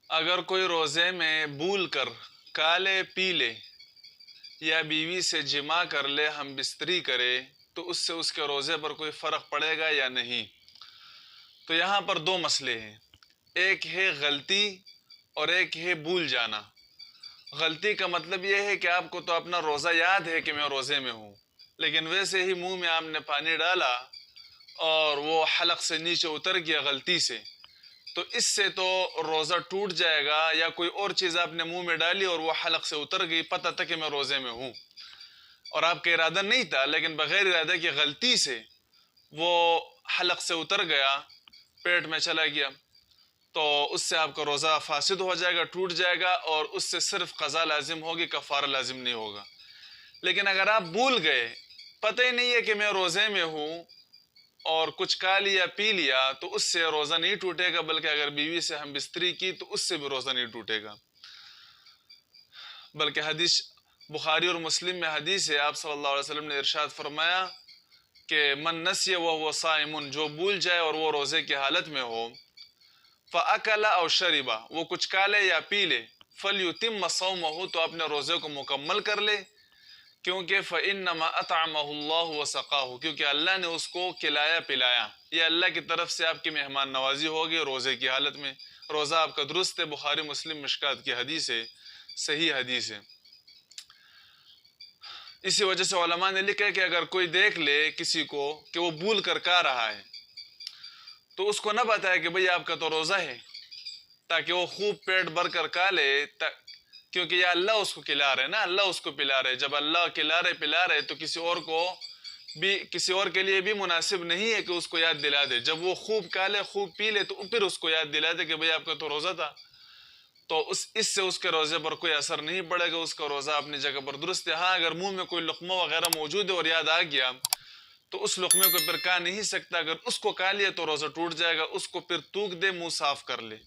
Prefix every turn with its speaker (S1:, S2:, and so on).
S1: اگر کوئی روزے میں بھول کر کالے پی لے یا بیوی سے جمع کر لے ہم بستری کرے تو اس سے اس کے روزے پر کوئی فرق پڑے گا یا نہیں؟ تو یہاں پر دو مسئلے ہیں، ایک ہے غلطی اور ایک ہے بھول جانا۔ غلطی کا مطلب یہ ہے کہ آپ کو تو اپنا روزہ یاد ہے کہ میں روزے میں ہوں، لیکن ویسے ہی منہ میں آپ نے پانی ڈالا اور وہ حلق سے نیچے اتر گیا غلطی سے، تو اس سے تو روزہ ٹوٹ جائے گا۔ یا کوئی اور چیز آپ نے منہ میں ڈالی اور وہ حلق سے اتر گئی، پتہ تھا کہ میں روزے میں ہوں اور آپ کا ارادہ نہیں تھا، لیکن بغیر ارادہ کی غلطی سے وہ حلق سے اتر گیا، پیٹ میں چلا گیا، تو اس سے آپ کا روزہ فاسد ہو جائے گا، ٹوٹ جائے گا، اور اس سے صرف قضا لازم ہوگی، کفارہ لازم نہیں ہوگا۔ لیکن اگر آپ بھول گئے، پتہ ہی نہیں ہے کہ میں روزے میں ہوں، اور کچھ کھا لیا پی لیا، تو اس سے روزہ نہیں ٹوٹے گا، بلکہ اگر بیوی سے ہم بستری کی تو اس سے بھی روزہ نہیں ٹوٹے گا۔ بلکہ حدیث بخاری اور مسلم میں حدیث ہے، آپ صلی اللہ علیہ وسلم نے ارشاد فرمایا کہ من نسی وهو صائم، جو بھول جائے اور وہ روزے کی حالت میں ہو، فَأَكَلَ أَوْ شَرِبَ، وہ کچھ کھا لے یا پی لے، فَلْيُتِمَّ صَوْمَهُ، تو اپنے روزے کو مکمل کر لے، کیونکہ فَإِنَّمَا أَطْعَمَهُ اللَّهُ وَسَقَاهُ، کیونکہ اللہ نے اس کو کھلایا پلایا، یہ اللہ کی طرف سے آپ کی مہمان نوازی ہوگی روزے کی حالت میں۔ روزہ آپ کا درست ہے، بخاری مسلم مشکات کی حدیث ہے، صحیح حدیث ہے۔ اسی وجہ سے علماء نے لکھا ہے کہ اگر کوئی دیکھ لے کسی کو کہ وہ بھول کر کھا رہا ہے تو اس کو نہ بتائے کہ بھئی آپ کا تو روزہ ہے، تاکہ وہ خوب پیٹ بھر کر کھا لے، کیونکہ یہ اللہ اس کو کھلا رہے نا، اللہ اس کو پلا رہے۔ جب اللہ کھلا رہے پلا رہے تو کسی اور کو بھی، کسی اور کے لیے بھی مناسب نہیں ہے کہ اس کو یاد دلا دے۔ جب وہ خوب کھا لے خوب پی لے تو پھر اس کو یاد دلا دے کہ بھئی آپ کا تو روزہ تھا، تو اس سے اس کے روزے پر کوئی اثر نہیں پڑے گا، اس کا روزہ اپنی جگہ پر درست ہے۔ ہاں اگر منہ میں کوئی لقمہ وغیرہ موجود ہے اور یاد آ گیا تو اس لقمے کو پھر کھا نہیں سکتا، اگر اس کو کھا لیا تو روزہ ٹوٹ جائے گا، اس کو پھر تھوک دے، منہ صاف کر لے۔